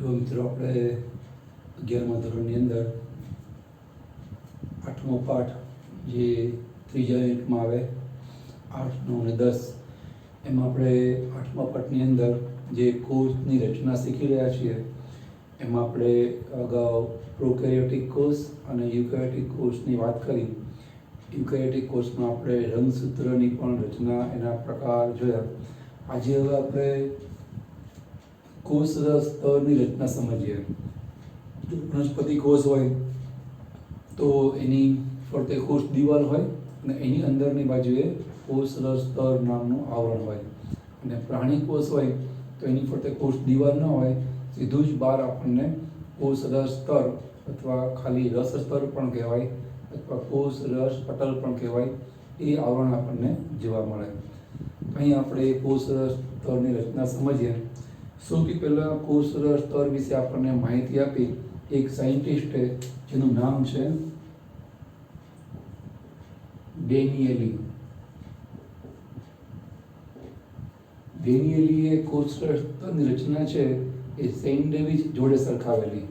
જો મિત્રો આપણે 11મા ધોરણની અંદર 8મો પાઠ જે ત્રીજા યુનિટમાં આવે 8, 9 અને 10 એમાં આપણે 8મા પાઠની અંદર જે કોષની રચના શીખી રહ્યા છીએ એમાં આપણે અગાઉ પ્રોકેરિયોટિક કોષ અને યુકેરિયોટિક કોષની વાત કરી. યુકેરિયોટિક કોષમાં આપણે રંગસૂત્રની પણ રચના, એના પ્રકાર જોયા. આજે હવે આપણે કોષ સ્તરની રચના સમજીએ. જો વનસ્પતિ કોષ હોય તો એની ફરતે કોષ દિવાલ હોય અને એની અંદરની બાજુએ કોષ સ્તર નામનું આવરણ હોય. અને પ્રાણી કોષ હોય તો એની ફરતે કોષ દિવાલ ન હોય, સીધું જ બહાર આપણને કોષ સ્તર અથવા ખાલી રસ સ્તર પણ કહેવાય અથવા કોષ રસ પટલ પણ કહેવાય, એ આવરણ આપણને જોવા મળે. અહીં આપણે કોષ સ્તરની રચના સમજીએ. સૌથી પહેલાં કોષ સ્તર વિશે આપણને માહિતી આપી એક સાયન્ટિસ્ટે, જેનું નામ છે ડેનિયલી. ડેનિયલીએ કોષ સ્તરની રચના છે એ સેન્ડવિચ જોડે સરખાવેલી.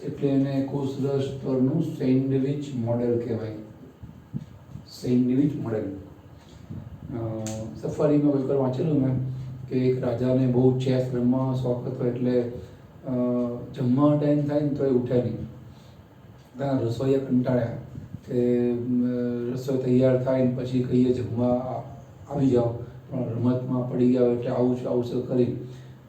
એટલે એને કોષ સ્તરનું સેન્ડવિચ મોડેલ કહેવાય. Sandwich model. સફારીમાં કોઈ વાર વાંચેલું મેં કે એક રાજાને બહુ ચેસ રમવાનો શોખ હતો, એટલે જમવાનો ટાઈમ થાય ને તો એ ઉઠે નહીં. ત્યાં રસોઈયા કંટાળ્યા કે રસોઈ તૈયાર થાય ને પછી કહીએ જમવા આવી જાઓ, પણ રમતમાં પડી ગયા એટલે આવું છે કરી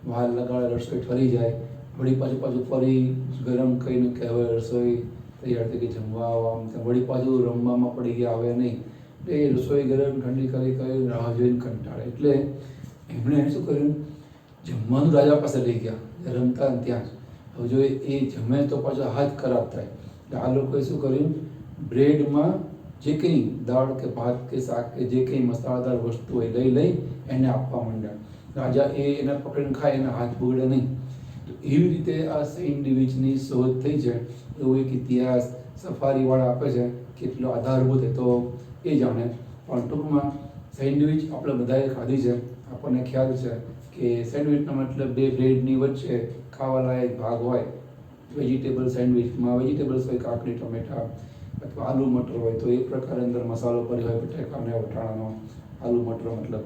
વાર લગાડે, રસોઈ ઠરી જાય, વળી પાછું ફરી ગરમ કહીને કે હવે રસોઈ તૈયાર થઈ ગઈ, જમવા આવો, આમ તેમ, વળી પાછું રમવામાં પડી ગયા, આવે નહીં. એટલે એ રસોઈ ગરમ ઠંડી કરી રાહ જોઈને કંટાળે. એટલે એમણે શું કર્યું, જમવાનું રાજા પાસે લઈ ગયા, રમતા ને ત્યાં જ. હવે જો એ જમે તો પાછો હાથ ખરાબ થાય, એટલે આ લોકોએ શું કર્યું, બ્રેડમાં જે કંઈ દાળ કે ભાત કે શાક કે જે કંઈ મસાલાદાર વસ્તુ હોય લઈ એને આપવા માંડ્યા. રાજા એને પકડીને ખાય, એના હાથ બગડે નહીં. તો એવી રીતે આ સેન્ડવિચની શોધ થઈ છે. એવો એક ઇતિહાસ સફારીવાળા આપે છે, કેટલો આધારભૂત એ તો એ જાણે. પણ ટૂંકમાં સેન્ડવિચ આપણે બધાએ ખાધી છે, આપણને ખ્યાલ છે કે સેન્ડવિચનો મતલબ બે બ્રેડની વચ્ચે ખાવાલાયક ભાગ હોય. વેજીટેબલ સેન્ડવિચમાં વેજીટેબલ્સ હોય, કાકડી, ટમેટા અથવા આલુ મટર હોય તો એ પ્રકારે અંદર મસાલો ભર્યો હોય, બટાકા અને વટાણાનો, આલુ મટર મતલબ.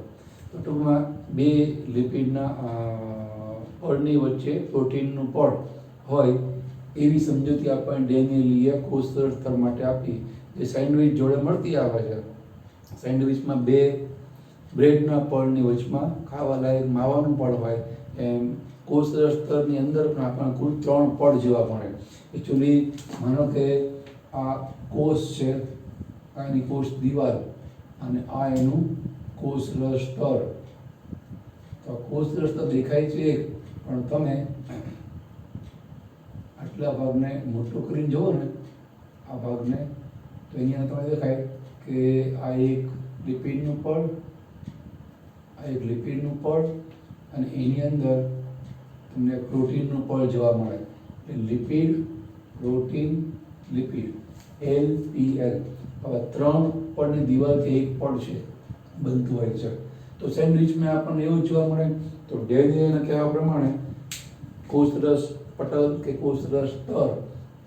તો ટૂંકમાં બે લિપિડના પડની વચ્ચે પ્રોટીનનું પડ હોય એવી સમજૂતી આપણને ડેનિયલીએ કોષ સ્તર માટે આપી, જે સેન્ડવિચ જોડે મળતી આવે છે. સેન્ડવિચમાં બે બ્રેડના પડની વચમાં ખાવાલાયક માવાનું પડ હોય, એમ કોષ સ્તરની અંદર પણ આપણને કુલ 3 પડ જોવા મળે. એકચ્યુઅલી માનો કે આ કોષ છે, આ એની કોષ દિવાલ અને આ એનું કોષ સ્તર. તો કોષ સ્તર દેખાય છે એક, પણ તમે આટલા ભાગને મોટો કરીને જુઓ ને, આ ભાગને, તો અહીંયા તમને દેખાય કે આ એક લિપિડનું પડ, અને એની અંદર તમને પ્રોટીનનું પડ જોવા મળે. એટલે લિપિડ, પ્રોટીન, લિપિડ, LPL. હવે 3 પડની દિવાલથી એક પડ છે બનતું હોય છે. તો સેન્ડવિચમાં આપણને એવું જોવા મળે. તો ડેનિયલના કહેવા પ્રમાણે કોષરસ પટલ કે કોષરસ સ્તર,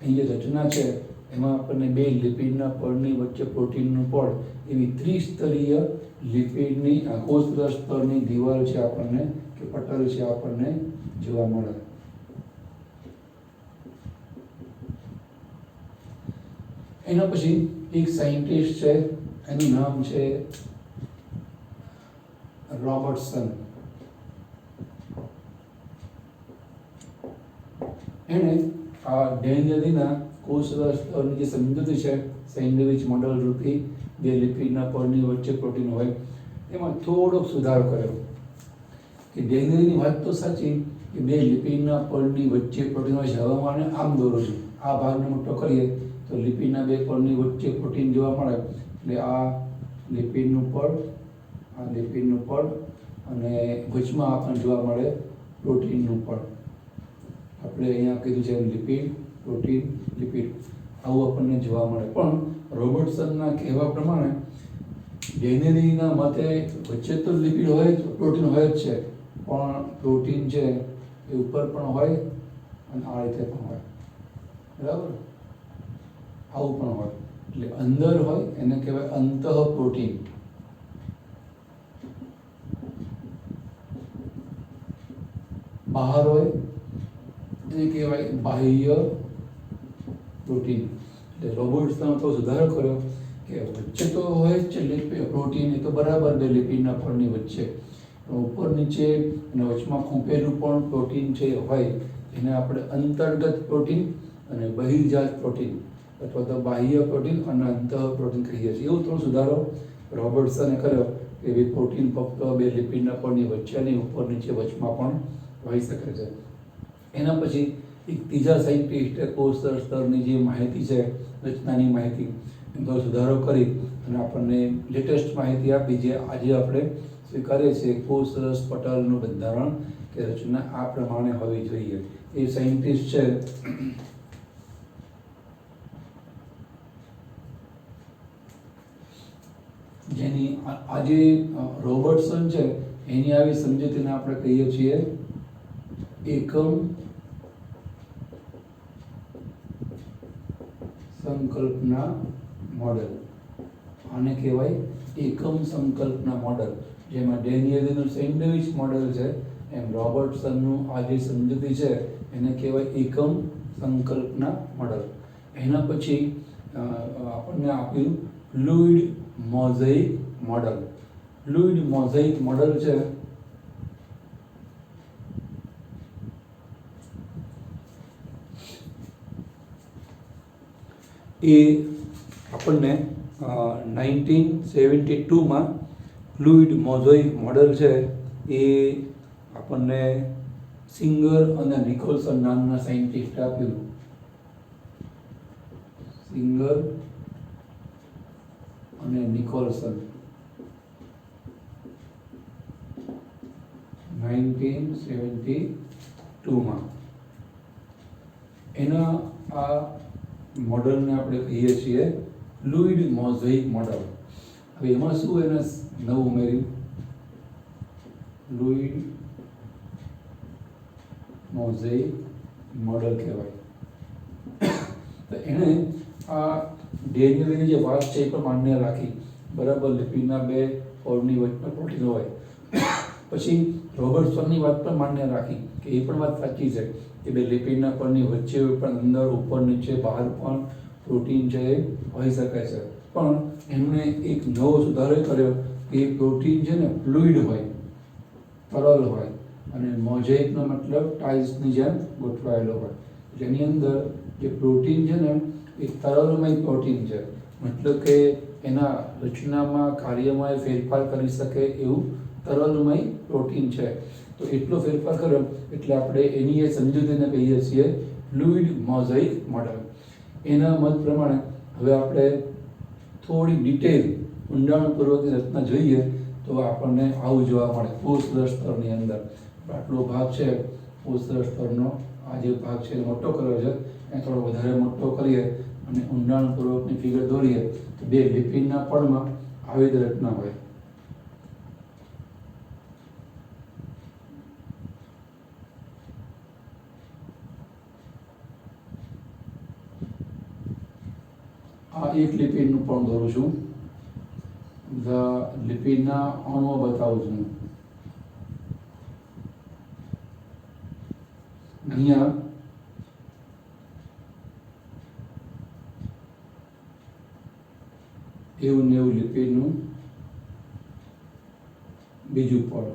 અહીં જે રચના છે એમાં આપણને બે લિપિડના પડની વચ્ચે પ્રોટીનનું પડ, એવી ત્રિસ્તરીય લિપિડની કોષરસ સ્તરની દિવાલ છે આપણને, કે પટલ છે આપણને જોવા મળે. એના પછી એક સાયન્ટિસ્ટ છે, એનું નામ છે રોબર્ટસન. એણે આ ડેનિયલીના કોષરસ સ્તરની જે સમજૂતી છે, સેન્ડવિચ મોડલ રૂપી બે લિપિડના પડની વચ્ચે પ્રોટીન હોય, એમાં થોડોક સુધારો કર્યો. કે ડેનિયલની વાત તો સાચી કે બે લિપિડના પડની વચ્ચે પ્રોટીન હોય છે. હવે હું આને આમ દોરું છું, આ ભાગને મોટો કરીએ તો લિપિડના બે પડની વચ્ચે પ્રોટીન જોવા મળે. એટલે આ લિપિડનું પડ, અને વચમાં આપણને જોવા મળે પ્રોટીનનું પડ. આપણે અહીંયા કીધું છે લિપિડ, પ્રોટીન, લિપિડ, આવું આપણને જોવા મળે. પણ રોબર્ટસનના કહેવા પ્રમાણે ડેનેરીના મતે વચ્ચે તો લિપિડ હોય જ, પ્રોટીન હોય જ છે, પણ પ્રોટીન છે એ ઉપર પણ હોય અને આ રીતે પણ હોય, બરાબર, આવું પણ હોય. એટલે અંદર હોય એને કહેવાય અંતઃ પ્રોટીન, બહાર હોય એને કહેવાય બાહ્ય પ્રોટીન. એટલે રોબર્ટ્સનો તો સુધારો કર્યો કે વચ્ચે તો હોય જ છે પ્રોટીન, એ તો બરાબર બે લિપિડના પળની વચ્ચે, ઉપર નીચે અને વચમાં ખૂંપેલું પણ પ્રોટીન છે હોય, એને આપણે અંતર્ગત પ્રોટીન અને બહિર્જાત પ્રોટીન અથવા તો બાહ્ય પ્રોટીન અને અંતઃ પ્રોટીન કહીએ છીએ. એવું થોડો સુધારો રોબર્ટ્સને કર્યો કે ભાઈ પ્રોટીન ફક્ત બે લિપિડના પળની વચ્ચે નહીં, ઉપર નીચે વચમાં પણ હોઈ શકે છે. એના પછી એક ત્રીજા સાયન્ટિસ્ટે કોષ સ્તરની જે માહિતી છે, રચનાની માહિતી, એનો સુધારો કરી અને આપણને લેટેસ્ટ માહિતી આપી, જે આજે આપણે સ્વીકારીએ છીએ. કોષ પટલનું બંધારણ કે રચના આ પ્રમાણે હોવી જોઈએ. એ સાયન્ટિસ્ટ છે જેની આજે રોબર્ટસન છે, એની આવી સમજૂતીને આપણે કહીએ છીએ એકમ સંકલ્પના મોડેલ. આને કહેવાય એકમ સંકલ્પના મોડેલ. જેમાં ડેનિયલનું સેન્ડવિચ મોડેલ છે, એમ રોબર્ટસનનું આ જે સમજૂતી છે એને કહેવાય એકમ સંકલ્પના મોડેલ. એના પછી આપણને આપ્યું fluid mosaic model. Fluid mosaic model છે એ આપણને 1972માં ફ્લુઇડ મોઝેઇક મોડેલ છે એ આપણને સિંગર અને નિકોલસન નામના સાયન્ટિસ્ટ આપ્યું. સિંગર અને નિકોલસન 1972માં. એના આ મોડલને આપણે કહીએ છીએ ફ્લુઇડ મોઝેઇક મોડલ. હવે એમાં શું એને નવું ઉમેર્યું? ફ્લુઇડ મોઝેઇક મોડલ કહેવાય. તો એણે આ ડેનિયલની જે વાત છે એ પણ માન્ય રાખી, બરાબર, લિપિડના બે પળની વચ્ચે પ્રોટીન હોય. પછી રોબર્ટસનની વાત પણ માન્ય રાખી કે એ પણ વાત સાચી છે કે બે લિપિડના પળની વચ્ચે પણ અંદર, ઉપર, નીચે, બહાર પણ પ્રોટીન છે એ હોઈ શકે છે. પણ એમણે એક નવો સુધારો કર્યો કે પ્રોટીન છે ને ફ્લુઇડ હોય, તરલ હોય, અને મોઝેઇકનો મતલબ ટાઇલ્સની જેમ ગોઠવાયેલો હોય. જેની અંદર જે પ્રોટીન છે ને એ તરલમય પ્રોટીન છે, મતલબ કે એના રચનામાં, કાર્યમાં ફેરફાર કરી શકે એવું તરલમય પ્રોટીન છે. તો એટલો ફેરફાર કર્યો એટલે આપણે એની એ સમજૂતીને કહીએ છીએ ફ્લુઇડ મોઝેઇક મોડેલ. એના મત પ્રમાણે હવે આપણે થોડી ડિટેલ, ઊંડાણપૂર્વકની રચના જોઈએ તો આપણને આવું જોવા મળે. કોષરસ સ્તરની અંદર આટલો ભાગ છે કોષરસ સ્તરનો, આ જે ભાગ છે એ મોટો કર્યો છે, એ થોડો વધારે મોટો કરીએ અને ઊંડાણપૂર્વકની ફિગર દોરીએ તો બે લિપિડના પળમાં આવી જ રચના હોય. આ એક લિપિડનું પણ દોરું છું, લિપિડના અણુઓ બતાવું છું. અહીંયા એવું ને એવું લિપિડનું બીજું પળ.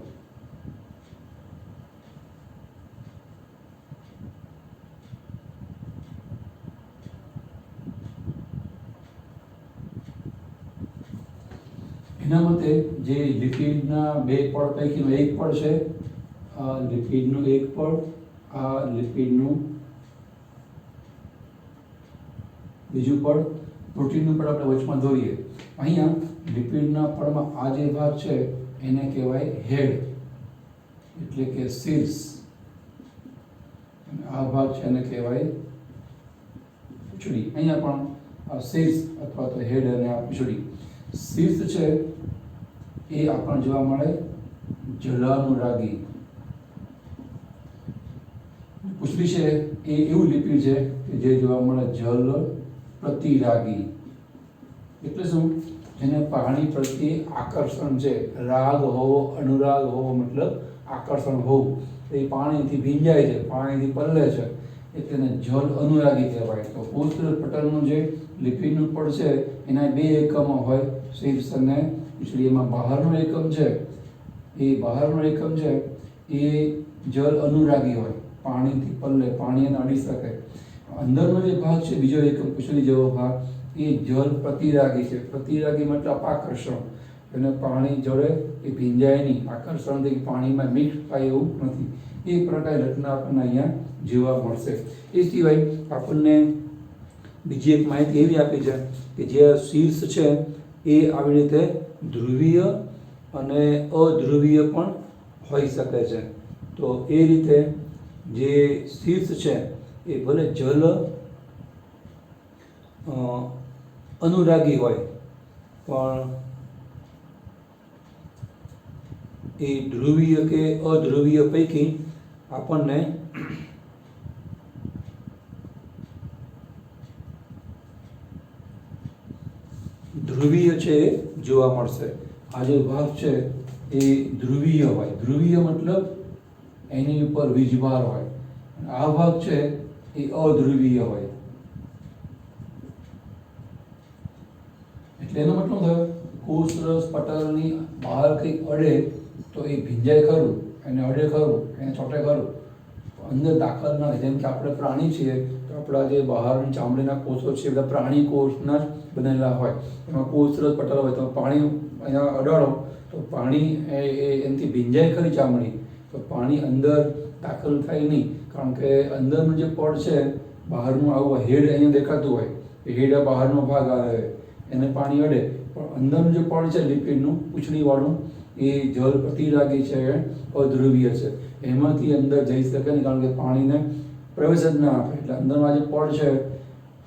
એના મતે જે લિપિડના બે પળ પૈકીનું એક પળ છે, આ લિપિડનું એક પળ, આ લિપિડનું બીજું પળ, પ્રોટીનનું પળ આપણે વચમાં દોરીએ. અહીંયા લિપિડના પળમાં આ જે ભાગ છે એને કહેવાય હેડ, એટલે કે શીર્ષ. આ ભાગ છે એને કહેવાય પૂંછડી. અહીંયા પણ આ શીર્ષ અથવા તો હેડ અને આ પૂંછડી. શીર્ષ છે એ આપણને જોવા મળે જલાનુરાગી. પૂંછડી છે એ એવું લિપિડ છે કે જે જોવા મળે જલ પ્રતિરાગી. એટલે શું? જેને પાણી પ્રત્યે આકર્ષણ છે. રાગ હોવો, અનુરાગ હોવો મતલબ આકર્ષણ હોવું. એ પાણીથી ભીંજાય છે, પાણીથી પલળે છે, એટલે એને જલ અનુરાગી કહેવાય. તો કોષરસ પટલનું જે લિપિડનું પડ છે એના બે એકમો હોય, શીર્ષ અને પૂંછડી. એમાં બહારનો એકમ છે એ જલ અનુરાગી હોય, પાણીથી પલળે, પાણી એને અડી શકે. અંદરનો જે ભાગ છે બીજો એકમ પૂંછડી જેવો ભાગ એ જલ પ્રતિરાગી છે. પ્રતિરાગી મતલબ આકર્ષણ. એને પાણી જોડે એ ભીંજાય નહીં, આકર્ષણથી પાણીમાં મિક્સ થાય એવું નથી. એ પ્રકારની રચના આપણને અહીંયા જોવા મળશે. એ સિવાય આપણને બીજી એક માહિતી એવી આપી છે કે જે શીર્ષ છે એ આવી રીતે ધ્રુવીય અને અધ્રુવીય પણ હોઈ શકે છે. તો એ રીતે જે શીર્ષ છે એ ભલે જલ અનુરાગી હોય પણ એ ધ્રુવીય કે અધ્રુવીય પૈકી આપણને ધ્રુવીય છે એ જોવા મળશે. આ જે ભાગ છે એ ધ્રુવીય હોય. ધ્રુવીય મતલબ એની ઉપર વીજભાર હોય. આ ભાગ છે એ અધ્રુવીય હોય. એટલે એનો મતલબ થયો કોષરસ પટલની બહાર કંઈક અડે તો એ ભીંજાય ખરું, એને અડે ખરું, એને ચોંટે ખરું, અંદર દાખલ ના થાય. જેમ કે આપણે પ્રાણી છીએ તો આપણા જે બહારની ચામડીના કોષો છે બધા પ્રાણી કોષના જ બનેલા હોય. એમાં કોષરસ પટલ હોય તો પાણી અહીંયા અડાડો તો પાણી એનાથી ભીંજાય ખરી ચામડી, તો પાણી અંદર દાખલ થાય નહીં. કારણ કે અંદરનું જે પડ છે બહારનું આવું હેડ અહીંયા દેખાતું હોય, એ હેડ બહારનો ભાગ આવે, એને પાણી અડે. પણ અંદરનું જે પડ છે લિપિડનું પૂંછડીવાળું એ જલ પ્રતિરાગી છે, અધ્રુવીય છે. એમાંથી અંદર જઈ શકે નહીં, કારણ કે પાણીને પ્રવેશ જ ના આપે. એટલે અંદરમાં જે પડ છે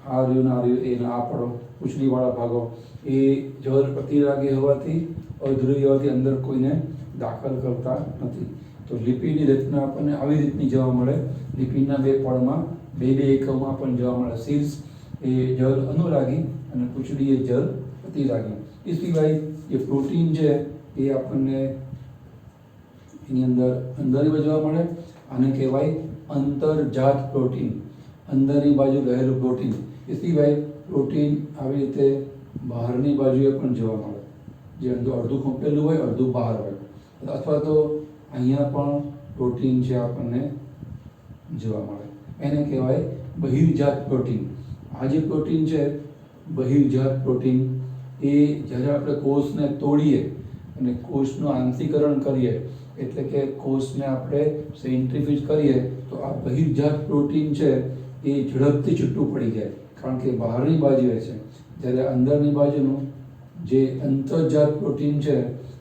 આ રહ્યું ને આ રહ્યું, એના આ પડો પૂંછડીવાળા ભાગો એ જલ પ્રતિરાગી હોવાથી, અધ્રુવીય હોવાથી અંદર કોઈને દાખલ કરતા નથી. તો લિપિડની રચના આપણને આવી રીતની જોવા મળે. લિપિડના બે પડમાં બે એકમમાં પણ જોવા મળે. શીર્ષ એ જલ અનુરાગી અને પૂંછડી એ જલ પ્રતિરાગી. એ સિવાય જે પ્રોટીન છે એ આપણને એની અંદરની જોવા મળે. આને કહેવાય અંતર્જાત પ્રોટીન, અંદરની બાજુ રહેલું પ્રોટીન. એ સિવાય પ્રોટીન આવી રીતે બહારની બાજુએ પણ જોવા મળે, જે અડધું ખોપેલું હોય, અડધું બહાર હોય. અથવા તો અહીંયા પણ પ્રોટીન છે આપણને જોવા મળે. એને કહેવાય બહિર્જાત પ્રોટીન. આ જે પ્રોટીન છે બહિર્જાત પ્રોટીન એ જ્યારે આપણે કોષને તોડીએ અને કોષનું આંશીકરણ કરીએ, એટલે કે કોષને આપણે સેન્ટ્રીફ્યુજ કરીએ, તો આ બહિર્જાત પ્રોટીન છે એ ઝડપથી છૂટું પડી જાય, કારણ કે બહારની બાજુએ છે. જ્યારે અંદરની બાજુનું જે અંતર્જાત પ્રોટીન છે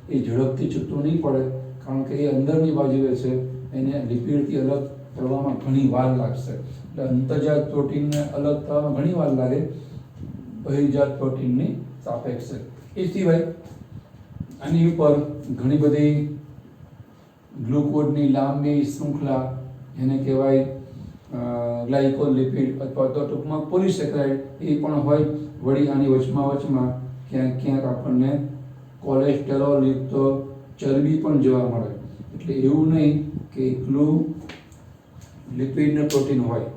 એ ઝડપથી છૂટું નહીં પડે, કારણ કે એ અંદરની બાજુએ છે, એને લિપિડથી અલગ કરવામાં ઘણી વાર લાગશે. એટલે અંતર્જાત પ્રોટીનને અલગ થવામાં ઘણી વાર લાગે બહિર્જાત પ્રોટીનની સાપેક્ષે. એ સિવાય આની ઉપર ઘણી બધી ગ્લુકોઝની લાંબી શૃંખલા, જેને કહેવાય ગ્લાયકોલિપિડ અથવા તો ટૂંકમાં પોલિસેકેરાઇડ એ પણ હોય. વળી આની વચમાં ક્યાંક ક્યાંક આપણને કોલેસ્ટેરોલ યુક્ત ચરબી પણ જોવા મળે. એટલે એવું નહીં કે એકલું લિપિડ ને પ્રોટીન હોય,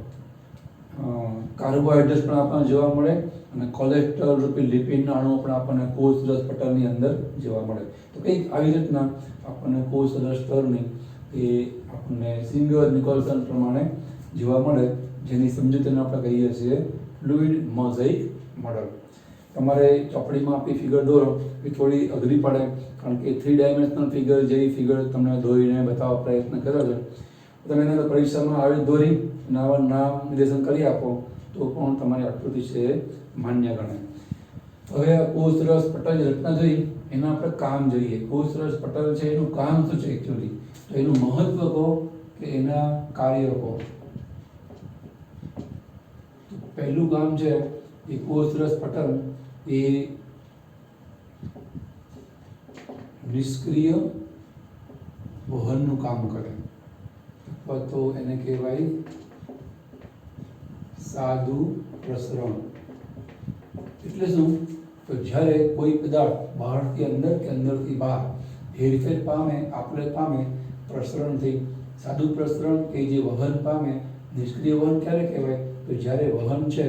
કાર્બોહાઈડ્રેટ્સ પણ આપણને જોવા મળે અને કોલેસ્ટ્રોલ રૂપી લિપિડના અણુઓ પણ આપણને કોષરસ પટલની અંદર જોવા મળે. તો કંઈક આવી રીતના આપણને કોષરસ સ્તરની એ આપણને સિંગર નિકોલસન પ્રમાણે જોવા મળે, જેની સમજૂતીને આપણે કહીએ છીએ ફ્લુઇડ મોઝેઇક મોડલ. તમારે ચોપડીમાં આપી ફિગર દોરો એ થોડી અઘરી પડે, કારણ કે 3 ડાયમેન્શનલ ફિગર જેવી ફિગર તમને દોરીને બતાવવા પ્રયત્ન કર્યો છે. તમે એને પરીક્ષામાં આવી દોરી નામ નિર્દેશન કરી આપો તો પણ તમારી આકૃતિ છે એ માન્ય ગણાય. હવે આ કોષરસ પટલ રચના જોઈ, એના આપણે કામ જોઈએ. કોષરસ પટલ છે એનું કામ શું છે એકચ્યુઅલી, તો એનું મહત્વ કહો કે એના કાર્ય કહો. પહેલું કામ છે એ કોષરસ પટલ એ નિષ્ક્રિય વહનનું કામ કરે, અથવા તો એને કહેવાય સાદું પ્રસરણ. એટલે શું? તો જ્યારે કોઈ પદાર્થ બહારથી અંદર કે અંદરથી બહાર હેરફેર પામે, આપલે પામે પ્રસરણથી, સાદું પ્રસરણ કે જે વહન પામે. નિષ્ક્રિય વહન ક્યારે કહેવાય? તો જ્યારે વહન છે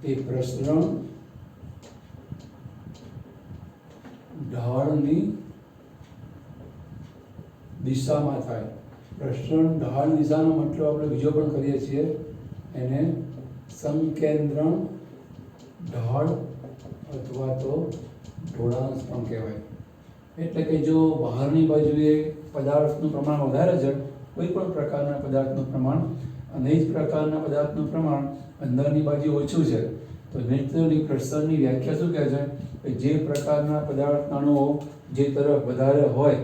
એ પ્રસરણ ઢાળની દિશામાં થાય. પ્રસરણ ઢાળ દિશાનો મતલબ આપણે બીજો પણ કરીએ છીએ, એને સંકેન્દ્રણ ઢાળ અથવા તો ઢોળાંશ પણ કહેવાય. એટલે કે જો બહારની બાજુએ પદાર્થનું પ્રમાણ વધારે છે, કોઈ પણ પ્રકારના પદાર્થનું પ્રમાણ, અને એ જ પ્રકારના પદાર્થનું પ્રમાણ અંદરની બાજુ ઓછું છે, તો નેચરલી પ્રસરણની વ્યાખ્યા શું કહે છે કે જે પ્રકારના પદાર્થ અણુઓ જે તરફ વધારે હોય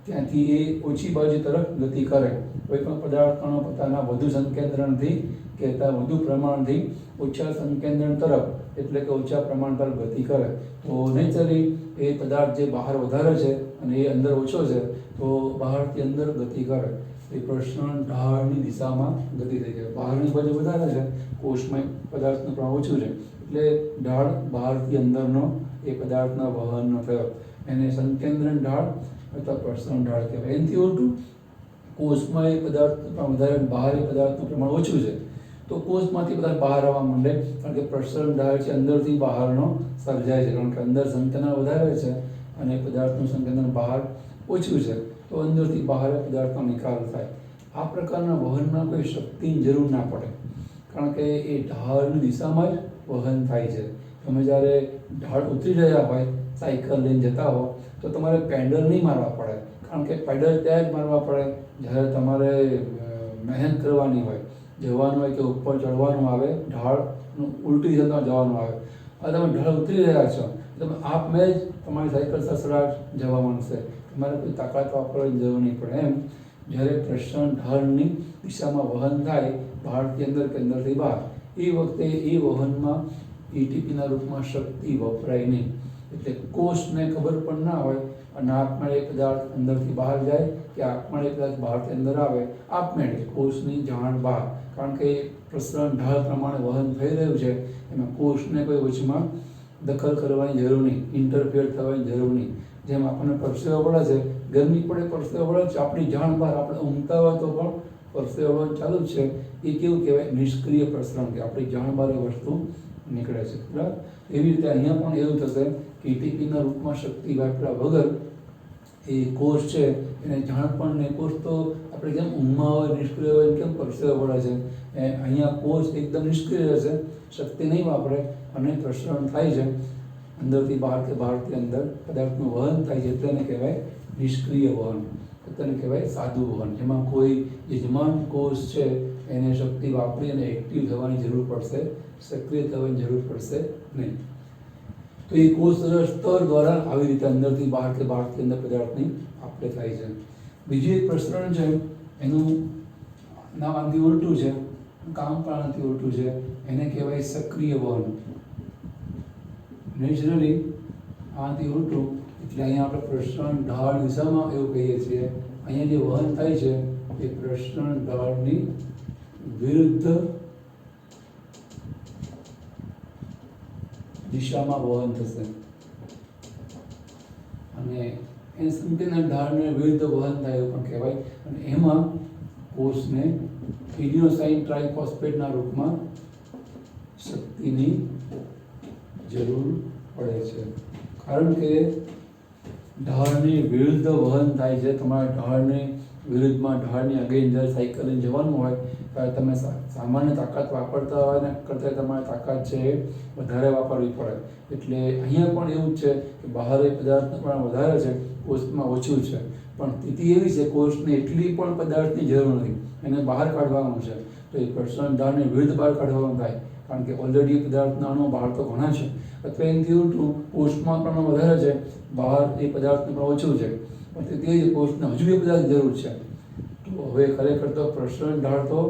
ત્યાંથી એ ઓછી બાજુ તરફ ગતિ કરે. કોઈ પણ પદાર્થ અણુ પોતાના વધુ સંકેન્દ્રણથી કે વધુ પ્રમાણથી ઓછા સંકેન્દ્રણ તરફ, એટલે કે ઓછા પ્રમાણ તરફ ગતિ કરે, તો નેચરલી એ પદાર્થ જે બહાર વધારે છે અને એ અંદર ઓછો છે, તો બહારથી અંદર ગતિ કરે. એ પ્રસરણ ઢાળની દિશામાં ગતિ થઈ જાય. બહારની બાજુ વધારે છે, કોષમાં પદાર્થનું પ્રમાણ ઓછું છે, એટલે ઢાળ બહારથી અંદરનો એ પદાર્થના વહનનો થયો, એને સંકેન્દ્રણ ઢાળ અથવા પ્રસરણ ઢાળ કહેવાય. એનાથી ઉલટું કોષમાં એ પદાર્થનું વધારે, બહાર એ પદાર્થનું પ્રમાણ ઓછું છે, તો કોષમાંથી પદાર્થ બહાર આવવા માંડે, કારણ કે પ્રસરણ ઢાળ છે અંદરથી બહારનો સર્જાય છે, કારણ કે અંદર સંકેન્દ્રણ વધારે છે અને પદાર્થનું સંકેન્દ્રણ બહાર ઓછું છે, તો અંદરથી બહાર પદાર્થનો નિકાલ થાય. આ પ્રકારના વહનમાં કોઈ શક્તિની જરૂર ના પડે, કારણ કે એ ઢાળની દિશામાં જ વહન થાય છે. તમે જ્યારે ઢાળ ઉતરી રહ્યા હોય, સાયકલ લઈને જતા હો, તો તમારે પેડલ નહીં મારવા પડે, કારણ કે પેડલ ત્યાં જ મારવા પડે જ્યારે તમારે મહેનત કરવાની હોય, જવાનું હોય કે ઉપર ચડવાનું આવે, ઢાળનું ઉલટી દિશામાં જવાનું આવે. હવે તમે ઢાળ ઉતરી રહ્યા છો, તમે આપમેળ જ તમારી સાયકલ સસરાટ જવા માંડશે, તમારે કોઈ તાકાત વાપરવાની જરૂર નહીં પડે. એમ જ્યારે પ્રસરણ ઢાળની દિશામાં વહન થાય, બહારથી અંદર કે અંદરથી બહાર, એ વખતે એ વહનમાં એટીપીના રૂપમાં શક્તિ વપરાય નહીં. એટલે કોષને ખબર પણ ના હોય અને આપમેળે પદાર્થ અંદરથી બહાર જાય કે આપમેળે પદાર્થ બહારથી અંદર આવે, આપમેળે કોષની જાણ બહાર, કારણ કે પ્રસરણ ઢાળ પ્રમાણે વહન થઈ રહ્યું છે, એમાં કોષને કોઈ વચમાં દખલ કરવાની જરૂર નહીં, ઇન્ટરફિયર થવાની જરૂર નહીં. જેમ આપણને પરસેવો વળે છે, ગરમી પડે પરસેવો વળે છે, આપણી જાણ બહાર, આપણે ઊંઘતા હોય તો પણ પરસેવો વળવાનું ચાલુ જ છે. એ કેવું કહેવાય? નિષ્ક્રિય પ્રસરણ, કે આપણી જાણ બહાર એ વસ્તુ નીકળે છે. બરાબર? એવી રીતે અહીંયા પણ એવું થશે કે એટીપીના રૂપમાં શક્તિ વાપર્યા વગર એ કોષ છે એને જાણ પણ નહીં. કોષ તો આપણે જેમ ઊંઘમાં હોય, નિષ્ક્રિય હોય, કેમ પરસેવો વળે છે, અહીંયા કોષ એકદમ નિષ્ક્રિય રહેશે, શક્તિ નહીં વાપરે અને પ્રસરણ થાય છે અંદરથી બહાર કે બહારથી અંદર પદાર્થનું વહન થાય છે, તેને કહેવાય નિષ્ક્રિય વહન, તેને કહેવાય સાદું વહન. એમાં કોઈ યજમાન કોષ છે એને શક્તિ વાપરી અને એક્ટિવ થવાની જરૂર પડશે, સક્રિય થવાની જરૂર પડશે નહીં. તો એ કોષ સ્તર દ્વારા આવી રીતે અંદરથી બહાર કે બહારથી અંદર પદાર્થની આપલે થાય છે. બીજું એક પ્રસરણ છે, એનું નામ આનાથી ઉલટું છે, કામ પણ આનાથી ઉલટું છે, એને કહેવાય સક્રિય વહન. નેચરલી આનાથી ઉલટું, એટલે અહીંયા આપણે પ્રસરણ ઢાળ દિશામાં એવું કહીએ છીએ, અહીંયા જે વહન થાય છે એ પ્રસરણ ઢાળની વિરુદ્ધ દિશામાં વહન થશે, અને એ સંકેન્દ્રણ ઢાળને વિરુદ્ધ વહન થાય એવું પણ કહેવાય. અને એમાં કોષને ઇડિનોસાઇન ટ્રાઇફોસ્ફેટના રૂપમાં શક્તિની જરૂર પડે છે, કારણ કે ઢાળની વિરુદ્ધ વહન થાય છે. તમારે ઢાળની વિરુદ્ધમાં, ઢાળની અગેન જ્યારે સાયકલ લઈને જવાનું હોય ત્યારે તમે સામાન્ય તાકાત વાપરતા હોય ને કરતાં તમારી તાકાત છે એ વધારે વાપરવી પડે. એટલે અહીંયા પણ એવું જ છે કે બહાર એ પદાર્થનું પ્રમાણ વધારે છે, કોષમાં ઓછું છે, પણ સ્થિતિ એવી છે કોષને એટલી પણ પદાર્થની જરૂર નથી, એને બહાર કાઢવાનું છે, તો એ પ્રસરણ ઢાળને વિરુદ્ધ બહાર કાઢવાનું થાય, કારણ કે ઓલરેડી પદાર્થના અણુ બહાર તો ઘણા છે. અથવા એનાથી ઉલટું કોષમાં પ્રમાણ વધારે છે, બહાર એ પદાર્થનું પ્રમાણ ઓછું છે, પણ તે જ કોષને હજુ એ પદાર્થની જરૂર છે. તો હવે ખરેખર તો પ્રસરણ ઢાળ તો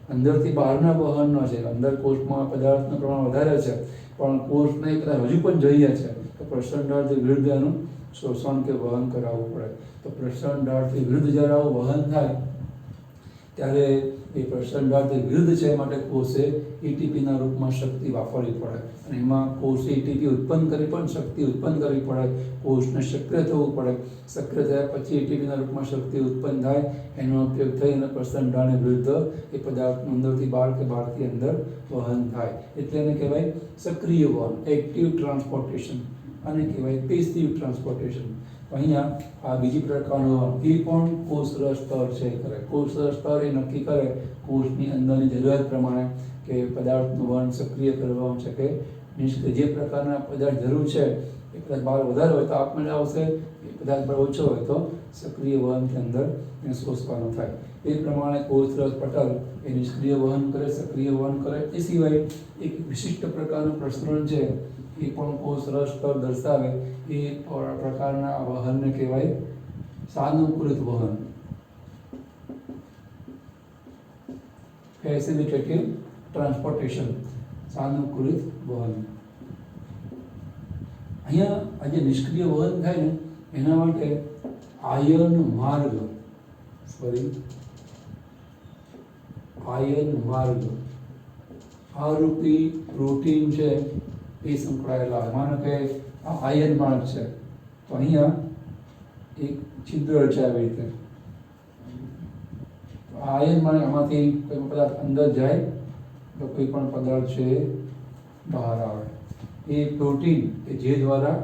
અંદરથી બહારના વહનનો છે. અંદર કોષમાં પદાર્થનું પ્રમાણ વધારે છે, પણ કોષને કદાચ હજુ પણ જોઈએ છે તો પ્રસરણ ઢાળથી વિરુદ્ધ એનું શોષણ કે વહન કરાવવું પડે. તો પ્રસરણ ઢાળથી વિરુદ્ધ જ્યારે આવું વહન થાય ત્યારે એ પ્રસરણ ઢાળથી વિરુદ્ધ છે માટે કોષે એટીપીના રૂપમાં શક્તિ વાપરવી પડે, અને એમાં કોષે એટીપી ઉત્પન્ન કરી પણ શક્તિ ઉત્પન્ન કરવી પડે. કોષને સક્રિય થવું પડે. સક્રિય થયા પછી એટીપીના રૂપમાં શક્તિ ઉત્પન્ન થાય, એનો ઉપયોગ થઈ અને પ્રસરણ ઢાળની વિરુદ્ધ એ પદાર્થનું અંદરથી બહાર કે બહારથી અંદર વહન થાય. એટલે એને કહેવાય સક્રિય વહન, એક્ટિવ ટ્રાન્સપોર્ટેશન. આને કહેવાય પેસિવ ટ્રાન્સપોર્ટેશન. અહીંયા આ બીજી પ્રકારનું વહન એ પણ કોષરસ સ્તર છે કરે. કોષરસ સ્તર એ નક્કી કરે કોષની અંદરની જરૂરિયાત પ્રમાણે કે પદાર્થનું વહન સક્રિય કરવાનું છે કે નિષ્ક્રિય. જે પ્રકારના પદાર્થ જરૂર છે એ પદાર્થ બહાર વધારે હોય તો આપમેળે આવશે, એ પદાર્થ બહાર ઓછો હોય તો સક્રિય વહનની અંદર એને શોષવાનું થાય. એ પ્રમાણે કોષરસ પટલ એ નિષ્ક્રિય વહન કરે, સક્રિય વહન કરે. એ સિવાય એક વિશિષ્ટ પ્રકારનું પ્રસરણ છે એ પણ કોષરસ સ્તર દર્શાવે. એ પ્રકારના વહનને કહેવાય સાનુકૂલિત વહન, ફેસિલિટેટિવ ટ્રાન્સપોર્ટેશન, સાનુકૂલિત વહન. અહીંયા આ જે નિષ્ક્રિય વહન થાય ને એના માટે આયન માર્ગ આ રૂપી પ્રોટીન છે એ સંકળાયેલા હોય. માનો કે આ આયન માર્ગ છે તો અહીંયા એક છિદ્ર છે આવી રીતે. આયન માર્ગ આમાંથી કોઈ પણ પદાર્થ અંદર જાય તો કોઈ પણ પદાર્થ છે બહાર આવે. એ પ્રોટીન કે જે દ્વારા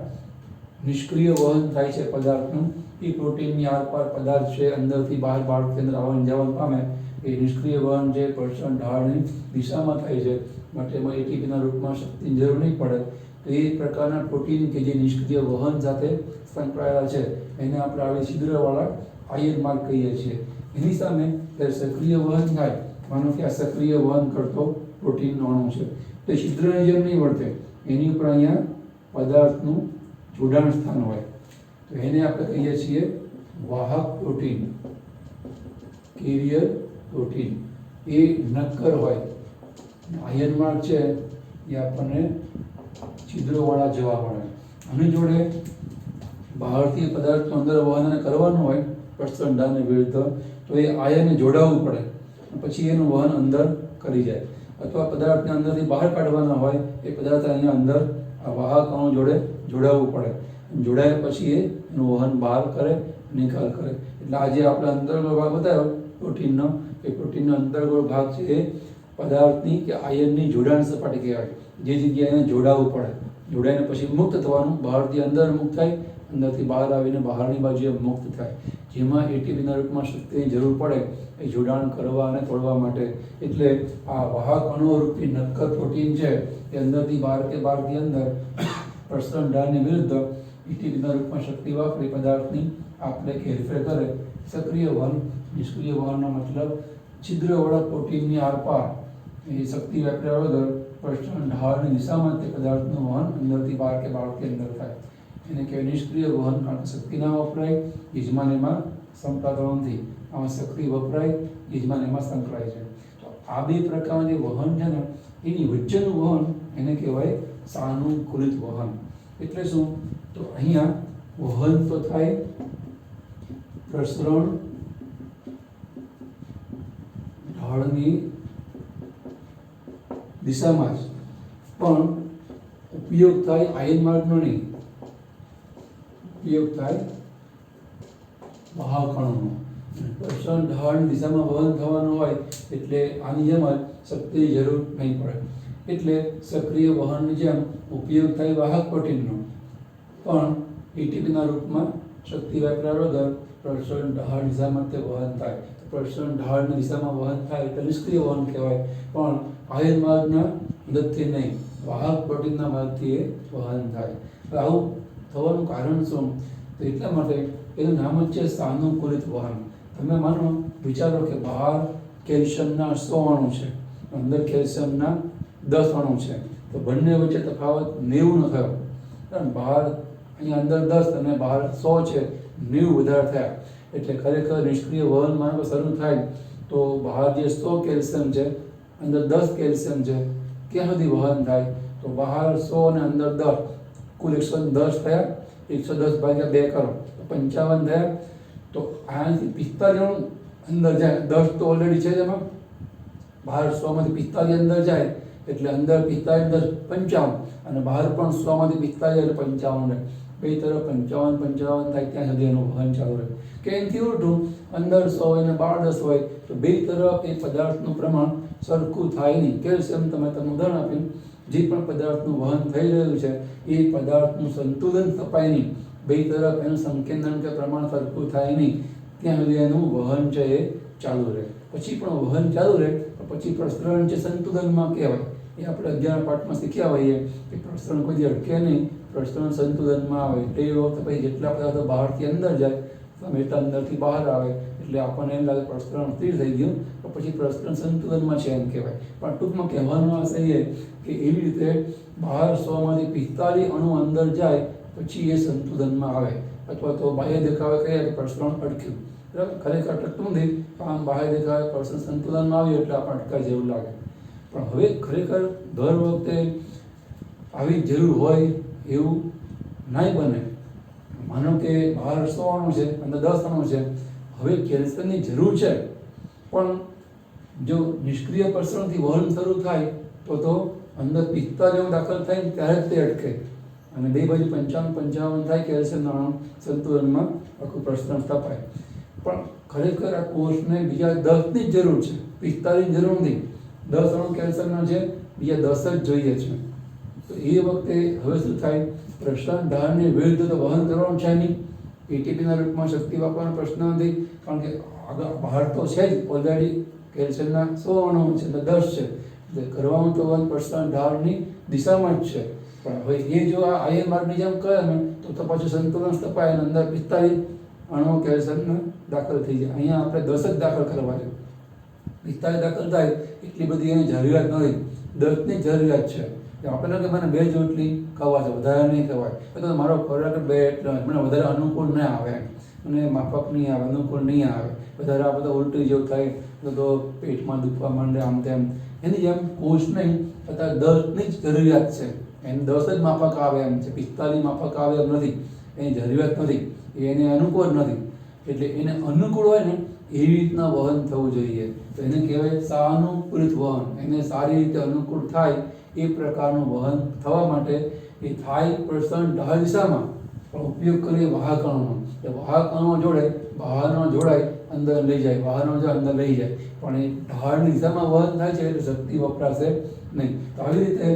નિષ્ક્રિય વહન થાય છે પદાર્થનું, એ પ્રોટીનની આરપાર પદાર્થ છે અંદરથી બહાર બહારથી અંદર આવન જાવન પામે. એ નિષ્ક્રિય વહન જે પ્રસરણ ઢાળની દિશામાં થાય છે માટે એમાં એટીપીના રૂપમાં શક્તિની જરૂર નહીં પડે. તો એ પ્રકારના પ્રોટીન કે જે નિષ્ક્રિય વહન સાથે સંકળાયેલા છે એને આપણે આવી છિદ્રવાળા આયન માર્ગ કહીએ છીએ. એની સામે જ્યારે સક્રિય વહન થાય, માનો કે આ સક્રિય વહન કરતો પ્રોટીનનો અણુ છે તો છિદ્રની જેમ નહીં વર્તે, એની ઉપર અહીંયા પદાર્થનું જોડાણ સ્થાન હોય તો એને આપણે કહીએ છીએ વાહક પ્રોટીન, કેરિયર પ્રોટીન. એ નક્કર હોય. આયન માર્ગ છે એ આપણને છિદ્રોવાળા જોવા મળે. આની જોડે બહારથી પદાર્થનું અંદર વહન કરવાનું હોય પ્રસરણ ઢાળની વિરુદ્ધ તો એ આયનને જોડાવવું પડે, પછી એનું વહન અંદર કરી જાય. અથવા પદાર્થને અંદરથી બહાર કાઢવાના હોય એ પદાર્થ અહીંયા અંદર આ વાહક અણુ જોડે જોડાવવું પડે. જોડાયા પછી એનું વહન બહાર કરે, નિકાલ કરે. એટલે આજે આપણે અંતર્ગોળ ભાગ બતાવ્યો પ્રોટીનનો, એ પ્રોટીનનો અંતર્ગોળ ભાગ છે એ પદાર્થની કે આયનની જોડાણ સપાટી કહેવાય. જે જગ્યાએ એને જોડાવવું પડે, જોડાઈને પછી મુક્ત થવાનું, બહારથી અંદર મુક્ત થાય, અંદરથી બહાર આવીને બહારની બાજુએ મુક્ત થાય. જેમાં એટીપીના રૂપમાં શક્તિની જરૂર પડે એ જોડાણ કરવા અને તોડવા માટે. એટલે આ વાહક અણુરૂપી નક્કર પ્રોટીન છે એ અંદરથી બહાર કે બહારથી અંદર પ્રસરણ ઢાળની વિરુદ્ધ એટીપીના રૂપમાં શક્તિ વાપરી પદાર્થની આપણે હેરફેર કરે. સક્રિય વહન, નિષ્ક્રિય વહનનો મતલબ છિદ્રવાળા પ્રોટીનની આરપાર એ શક્તિ વાપર્યા વગર પ્રસરણ ઢાળની દિશામાં તે પદાર્થનું વહન અંદરથી બહાર કે બહારથી અંદર થાય. એને કહેવાય નિષ્ક્રિય વહન. કારણ કે શક્તિ ના વપરાય, યજમાન એમાં સંકળાતો નથી. આમાં શક્તિ વપરાય, યજમાન એમાં સંકળાય છે. તો આ બે પ્રકારના જે વહન છે ને એની વચ્ચેનું વહન એને કહેવાય સાનુકૂલિત વહન. એટલે શું? તો અહીંયા વહન તો થાય પ્રસરણ ઢાળની દિશામાં જ, પણ ઉપયોગ થાય આયન માર્ગનો નહીં, ઉપયોગ થાય વાહક અણુનો. પ્રસરણ ઢાળની દિશામાં વહન થવાનું હોય એટલે આની જેમ જ શક્તિની જરૂર નહીં પડે. એટલે સક્રિય વહનની જેમ ઉપયોગ થાય વાહક પ્રોટીનનો, પણ એટીપીના રૂપમાં શક્તિ વાપર્યા વગર પ્રસરણ ઢાળ દિશામાં તે વહન થાય. પ્રસરણ ઢાળની દિશામાં વહન થાય એટલે નિષ્ક્રિય વહન કહેવાય, પણ આયન માર્ગના મદદથી નહીં, વાહક પ્રોટીનના મદદથી એ વહન થાય. આવું થવાનું કારણ શું? તો એટલા માટે એનું નામ જ છે સાનુકૂલિત વહન. તમે માનો વિચારો કે બહાર કેલ્શિયમના 100 અણુ છે, અંદર કેલ્શિયમના 10 અણુ છે, તો બંને વચ્ચે તફાવત 90 નો થયો. બહાર અહીંયા અંદર 10 અને બહાર 100 છે, 90 વધારે થયા. એટલે ખરેખર નિષ્ક્રિય વહન માનો શરૂ થાય તો બહાર જે 100 કેલ્શિયમ છે, અંદર 10 કેલ્શિયમ છે, ક્યાં સુધી વહન થાય? તો બહાર 100 અને અંદર 10, કુલ 110 થયા. 110 ભાગ્યા 2 કરો તો 55 થયા. તો આનાથી 45 અંદર જાય. 10 તો ઓલરેડી છે જ એમાં, બહાર 100માંથી 45 અંદર જાય એટલે અંદર 45 10 55, અને બહાર પણ 100માંથી 45 એટલે 55 રહે. બે તરફ 55 55 થાય ત્યાં સુધી એનું વહન ચાલુ રહે. કે એનાથી ઉલટું, અંદર 100 હોય અને બહાર 10 હોય તો બે તરફ એ પદાર્થનું પ્રમાણ સરખું થાય નહીં. કેલ્શિયમ તમે ઉદાહરણ આપ્યું, જે પણ પદાર્થનું વહન થઈ રહ્યું છે એ પદાર્થનું સંતુલન સ્થપાય નહીં, બે તરફ એનું સંકેન્દ્રણ કે પ્રમાણ સરખું થાય નહીં, ત્યાં સુધી એનું વહન છે એ ચાલુ રહે. પછી પણ વહન ચાલુ રહે પછી પ્રસરણ છે સંતુલનમાં કહેવાય. એ આપણે 11 પાઠમાં શીખ્યા હોઈએ કે પ્રસરણ કોઈ દી અટકે નહીં, પ્રસરણ સંતુલનમાં આવે. તે વખતે પછી જેટલા પદાર્થો બહારથી અંદર જાય એટલા અંદરથી બહાર આવે એટલે આપણને એમ લાગે પ્રસરણ સ્થિર થઈ ગયું, તો પછી પ્રસરણ સંતુલનમાં છે એમ કહેવાય. પણ ટૂંકમાં કહેવાનો આશય એ કે એવી રીતે બહાર 100માંથી 45 અણુ અંદર જાય પછી એ સંતુલનમાં આવે, અથવા તો બાહ્ય દેખાવે કહીએ કે પ્રસરણ અટક્યું. બરાબર, ખરેખર અટકતું નથી, આમ બાહ્ય દેખાવે પ્રસરણ સંતુલનમાં આવ્યું એટલે આપણને અટકાય જેવું લાગે. પણ હવે ખરેખર દર વખતે આવી જરૂર હોય એવું નહીં બને. માનો કે બહાર 100 અણુ છે, અંદર 10 અણુ છે, હવે કેલ્શિયમની જરૂર છે, પણ જો નિષ્ક્રિય પ્રસરણથી વહન શરૂ થાય તો અંદર 45 દાખલ થાય ને ત્યારે જ તે અટકે, અને બે બાજુ 55 થાય કેલ્શિયમના અણુ સંતુલનમાં આખું પ્રસરણ સ્થપાય. પણ ખરેખર આ કોષને બીજા 10ની જ જરૂર છે, 45 જરૂર નથી. 10 અણુ કેલ્શિયમના છે, બીજા 10 જ જોઈએ છે. તો એ વખતે હવે શું થાય? પ્રસરણ ઢાળની વિરુદ્ધ તો વહન કરવાનું છે નહીં, એટીપીના રૂપમાં શક્તિ વાપરવાનો પ્રશ્ન નથી, કારણ કે આગળ બહાર તો છે જ ઓલરેડી કેલ્શિયમના 100 અણુ છે, 10 છે, એટલે કરવાનું તો વહન પ્રસરણ ઢાળની દિશામાં જ છે. પણ હવે એ જો આ આયન માર્ગની જેમ કરે ને તો પાછું સંતુલન સ્થપાય અને અંદર 45 અણુ કેલ્શિયમના દાખલ થઈ જાય. અહીંયા આપણે 10 જ દાખલ કરવા છે. 45 દાખલ થાય એટલી બધી એની જરૂરિયાત નથી, 10ની જરૂરિયાત છે. આપણે કે મને 2 રોટલી ખાવા છે, વધારે નહીં ખવાય, તો મારો ખોરાક 2 એટલે મને વધારે અનુકૂળ ના આવે, મને માફક નહીં આવે, અનુકૂળ નહીં આવે, વધારે આપણે તો ઉલટી જેવું થાય તો પેટમાં દુખવા માંડે, આમ તેમ. એની જેમ કોષ નહીં, અત્યારે 10ની જ જરૂરિયાત છે. એને 10 જ માફક આવે એમ છે, 45 માફક આવે એમ નથી, એની જરૂરિયાત નથી, એને અનુકૂળ નથી. એટલે એને અનુકૂળ હોય ને એવી રીતના વહન થવું જોઈએ. તો એને કહેવાય સાનુકૂલિત વહન. એને સારી રીતે અનુકૂળ થાય એ પ્રકારનું વહન થવા માટે એ થાય પ્રસરણ ઢાળ દિશામાં, પણ ઉપયોગ કરીએ વાહકણોનો. એ વાહકણો જોડે બહારનો જોડાય અંદર લઈ જાય, બહારનો જો અંદર લઈ જાય, પણ એ ઢાળની દિશામાં વહન થાય છે એટલે શક્તિ વપરાશે નહીં. તો આવી રીતે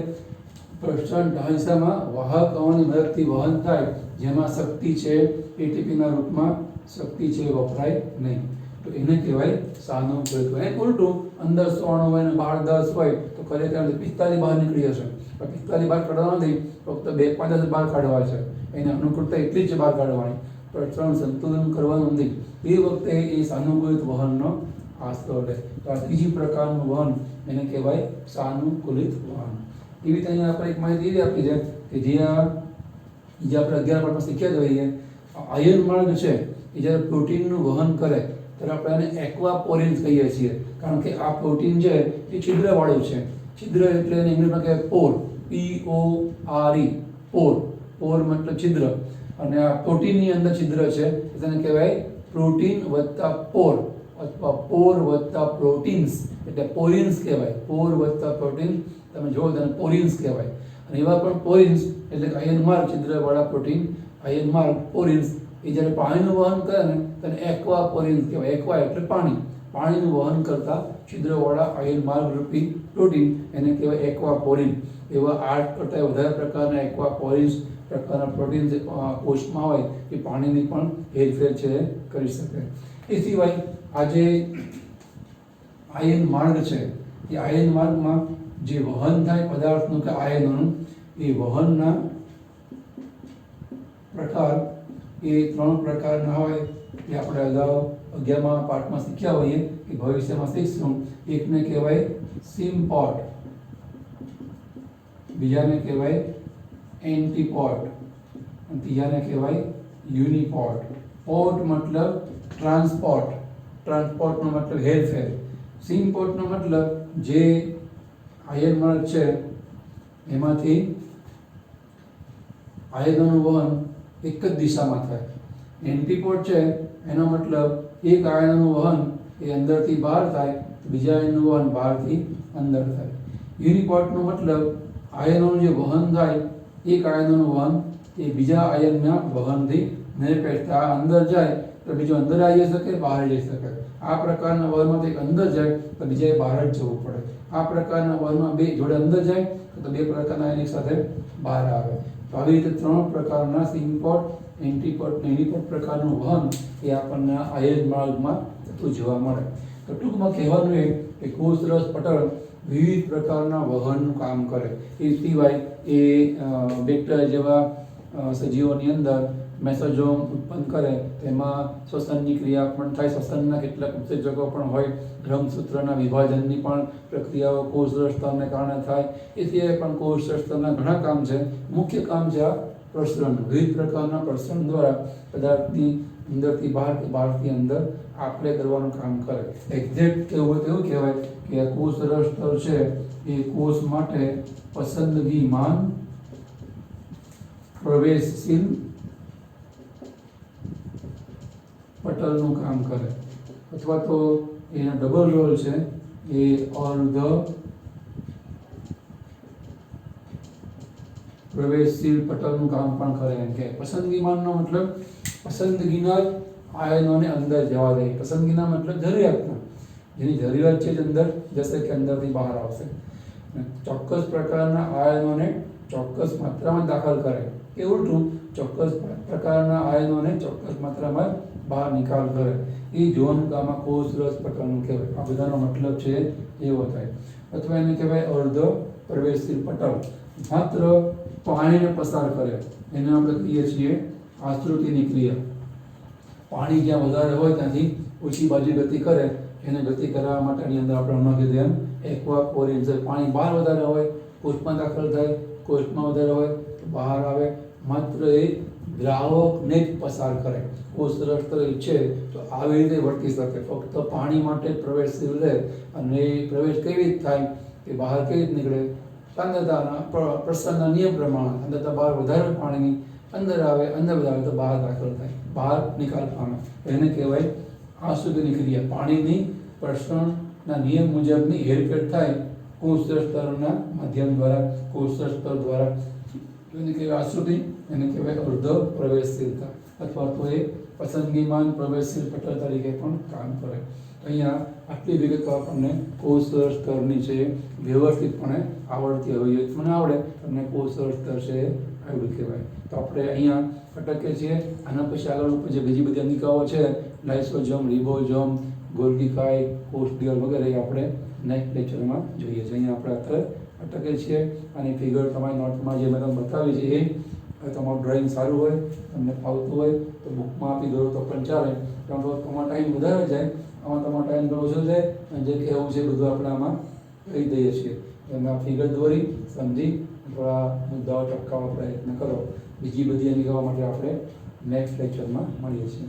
પ્રસરણ ઢાળ દિશામાં વાહકણોની મદદથી વહન થાય, જેમાં શક્તિ છે એટીપીના રૂપમાં શક્તિ છે વપરાય નહીં. તો એને કહેવાય સાનુકૂલિત. એને ઉલટું, અંદર 100 અણુ હોય અને બહાર 10 હોય તો ખરેખર 45 બહાર નીકળી જશે. પણ 45 બહાર કાઢવા નથી, ફક્ત 2-5 જ બહાર કાઢવા છે. એને અનુકૂળતા એટલી જ બહાર કાઢવાની, પ્રસરણ સંતુલન કરવાનું નથી. એ વખતે એ સાનુકૂલિત વહનનો આશરો લે. તો આ ત્રીજી પ્રકારનું વહન એને કહેવાય સાનુકૂલિત વહન. એવી રીતે અહીંયા આપણે એક માહિતી એવી આપી છે કે જે આપણે 11 પાઠમાં શીખ્યા જોઈએ, આયન માર્ગ છે એ જ્યારે પ્રોટીનનું વહન કરે ત્યારે આપણે એને એક્વાપોરિન્સ કહીએ છીએ, કારણ કે આ પ્રોટીન છે એ છિદ્રવાળું છે. છિદ્ર એટલે એને ઇંગ્લિશમાં કહેવાય પોર, PORE, પોર. પોર મતલબ છિદ્ર, અને આ પ્રોટીનની અંદર છિદ્ર છે તેને કહેવાય પ્રોટીન વત્તા પોર, અથવા પોર વત્તા પ્રોટીન્સ, એટલે પોરિન્સ કહેવાય. પોર વત્તા પ્રોટીન તમે જુઓ તેને પોરિન્સ કહેવાય. અને એવા પણ પોરિન્સ એટલે આયન માર્ગ છિદ્રવાળા પ્રોટીન, આયન માર્ગ પોરિન્સ, એ જ્યારે પાણીનું વહન કરે ને તેને એક્વાપોરિન્સ કહેવાય. એક્વા એટલે પાણી, પાણીનું વહન કરતા છિદ્રવાળા આયન માર્ગ રૂપી પ્રોટીન એને કહેવાય એક્વાપોરિન. એવા 8 કરતાં વધારે પ્રકારના એક્વાપોરિન્સ પ્રકારના પ્રોટીન કોષમાં હોય એ પાણીની પણ હેરફેર છે કરી શકે. એ સિવાય આ જે આયન માર્ગ છે એ આયન માર્ગમાં જે વહન થાય પદાર્થનું કે આયનોનું, એ વહનના પ્રકાર એ 3 પ્રકારના હોય. એ આપણે અગાઉ 11મા પાઠમાં શીખ્યા હોઈએ કે ભવિષ્યમાં શીખશું. એકને કહેવાય સિમ્પોટ, બીજાને કહેવાય એન્ટીપોટ, અને ત્રીજાને કહેવાય યુનિપોટ. પોટ મતલબ ટ્રાન્સપોર્ટ, ટ્રાન્સપોર્ટનો મતલબ હેરફેર, સ્વિંગ પોર્ટનો મતલબ જે આયન માર્ગ છે એમાંથી આયનોનું વહન એક જ દિશામાં થાય. એન્ટી પોર્ટ છે એનો મતલબ એક આયનનું વહન એ અંદરથી બહાર થાય, બીજા આયનનું વહન બહારથી અંદર થાય. યુનિપોર્ટનો મતલબ આયનોનું જે વહન થાય, એક આયનનું વહન એ બીજા આયનના વહનથી નિરપેક્ષ થાય. આ અંદર જાય તો બીજો અંદર આવી શકે, બહાર જઈ શકે. આ પ્રકારના વહનમાંથી એક અંદર જાય તો બીજાએ બહાર જ જવું પડે. આ પ્રકારના વહનમાં બે જોડે અંદર જાય તો બે પ્રકારના આયન એક સાથે બહાર આવે. તો આવી રીતે ત્રણ પ્રકારના સ્વિંગ-પોર્ટ, એન્ટી-પોર્ટ અને યુનિપોર્ટ પ્રકારનું વહન એ આપણને આયન માર્ગમાં થતું જોવા મળે. તો ટૂંકમાં કહેવાનું એ કે કોષ રસ પટલ વિવિધ પ્રકારના વહનનું કામ કરે. એ સિવાય એ બેક્ટેરિયા જેવા સજીવોની અંદર મેસોઝોમ ઉત્પન્ન કરે, તેમાં શ્વસનની ક્રિયા પણ થાય. શ્વસનના કેટલાક ઉત્સેચકો પણ હોય. રંગસૂત્રના વિભાજનની પણ પ્રક્રિયાઓ કોષરસ સ્તરને કારણે થાય. એ સિવાય પણ કોષરસ સ્તરના ઘણા કામ છે. મુખ્ય કામ છે આ પ્રસરણ. વિવિધ પ્રકારના પ્રસરણ દ્વારા પદાર્થની અંદરથી બહાર કે બહારથી અંદર આપ-લે કરવાનું કામ કરે. એક્ઝેક્ટ કહેવું હોય તો એવું કહેવાય કે આ કોષરસ સ્તર છે એ કોષ માટે પસંદગીમાન પ્રવેશશીલ પટલનું કામ કરે, અથવા તો એનો ડબલ રોલ છે એ અર્ધ પ્રવેશશીલ પટલનું કામ પણ કરે. એમ કે પસંદગીમાનનો મતલબ પસંદગીના જ આયનોને અંદર જવા દે. પસંદગીના મતલબ જરૂરિયાતના, જેની જરૂરિયાત છે જ અંદર જશે કે અંદરથી બહાર આવશે. ચોક્કસ પ્રકારના આયનોને ચોક્કસ માત્રામાં દાખલ કરે કે ઉલટું ચોક્કસ પ્રકારના આયનોને ચોક્કસ માત્રામાં બહાર નિકાલ કરે. એ જોવાનું કામ આ કોષરસ પટલનું કહેવાય. આ બધાનો મતલબ છે એવો થાય. અથવા એને કહેવાય અર્ધ પ્રવેશશીલ પટલ. માત્ર પાણીને પસાર કરે એને આપણે કહીએ છીએ આશ્રુતિની ક્રિયા. પાણી જ્યાં વધારે હોય ત્યાંથી ઓછી બાજુ ગતિ કરે, એને ગતિ કરાવવા માટેની અંદર આપણે હમણાં કીધું એમ એક્વા પોરિન્સ. પાણી બહાર વધારે હોય કોષમાં દાખલ થાય, કોષમાં વધારે હોય તો બહાર આવે. માત્ર એ દ્રાવકને જ પસાર કરે. કોષરસ સ્તર ઈચ્છે તો આવી રીતે વર્તી શકે. ફક્ત પાણી માટે જ પ્રવેશશીલ રહે. અને એ પ્રવેશ કેવી રીતે થાય કે બહાર કેવી રીતે નીકળે? સાંદ્રતાના પ્રસરણના નિયમ પ્રમાણે સાંદ્રતા બહાર વધારે પાણીની અંદર આવે, અંદર વધારે તો બહાર દાખલ થાય, બહાર નિકાલ પામે. એને કહેવાય આશ્રુતિની ક્રિયા. પાણીની પ્રસરણના નિયમ મુજબની હેરફેર થાય કોષરસ સ્તરના માધ્યમ દ્વારા, કોષરસ સ્તર દ્વારા. એને કહેવાય આશ્રુતિ, એને કહેવાય અર્ધ પ્રવેશશીલતા, અથવા તો એ પસંદગીમાન પ્રવેશશીલ પટલ તરીકે પણ કામ કરે. અહીંયા આટલી વિગતો આપણને કોષરસ સ્તરની છે વ્યવસ્થિતપણે આવડતી હોવી જોઈએ. મને આવડે તમને કોષરસ સ્તર છે આવડું કહેવાય. તો આપણે અહીંયા અટકીએ છીએ. આના પછી આગળ જે બીજી બધી અંગિકાઓ છે, લાઇસોઝોમ, રિબોઝોમ, ગોલ્ગીકાય, કોષદિયલ વગેરે આપણે નેક્સ્ટ લેક્ચરમાં જોઈએ છીએ. અહીંયા આપણે અત્યારે અટકીએ છીએ. આની ફિગર તમારી નોટમાં જે મેં તમને બતાવી છે એ તમારું ડ્રોઈંગ સારું હોય, તમને ફાવતું હોય તો બુકમાં આપી દો તો પણ ચાલે. કારણ કે તમારો ટાઈમ વધારે જાય, આમાં તમારો ટાઈમ થોડો ઓછો જાય અને જે કહેવું છે બધું આપણે આમાં કહી દઈએ છીએ. એમાં ફિગર દોરી સમજી થોડા મુદ્દાઓ ટપકાવવા પ્રયત્ન કરો. બીજી બધી અંગિકાઓ માટે આપણે નેક્સ્ટ લેક્ચરમાં મળીએ છીએ.